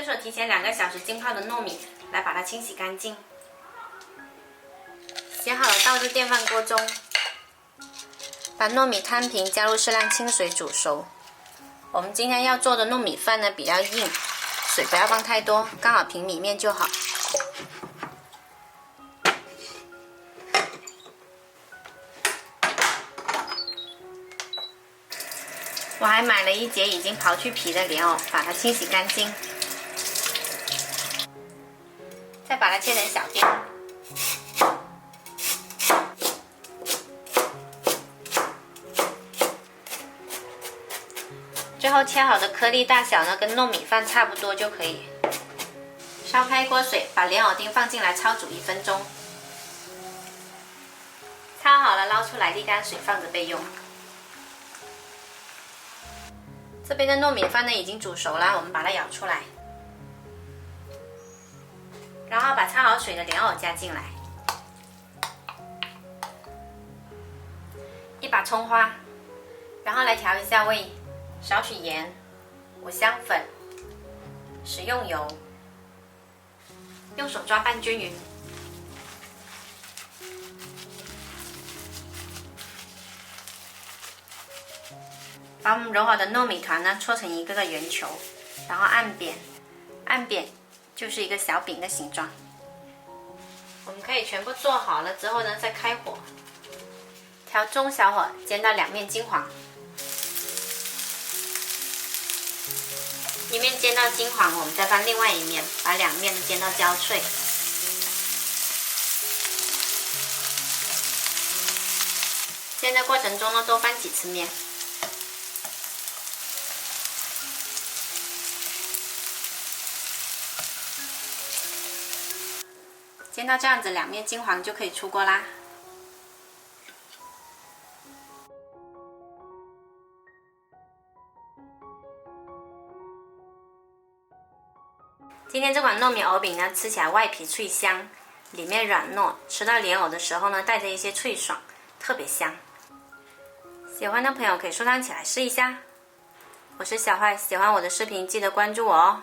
这是我提前2个小时浸泡的糯米，来把它清洗干净。洗好了倒入电饭锅中，把糯米摊平，加入适量清水煮熟。我们今天要做的糯米饭呢比较硬，水不要放太多，刚好平米面就好。我还买了1节已经刨去皮的莲藕，把它清洗干净，再把它切成小丁。最后切好的颗粒大小呢，跟糯米饭差不多就可以。烧开锅水，把莲藕丁放进来焯煮1分钟。焯好了，捞出来沥干水，放着备用。这边的糯米饭呢已经煮熟了，我们把它舀出来，然后把焯好水的莲藕加进来，1把葱花，然后来调一下味，少许盐、五香粉、食用油，用手抓拌均匀。把我们揉好的糯米团呢搓成一个个圆球，然后按扁，按扁就是一个小饼的形状。我们可以全部做好了之后呢，再开火，调中小火煎到2面金黄。一面煎到金黄，我们再翻另外一面，把2面煎到焦脆。煎的过程中呢，多翻几次面。煎到这样子2面金黄就可以出锅啦。今天这款糯米藕饼呢，吃起来外皮脆香，里面软糯，吃到莲藕的时候呢，带着一些脆爽，特别香。喜欢的朋友可以收藏起来试一下。我是小坏，喜欢我的视频记得关注我哦。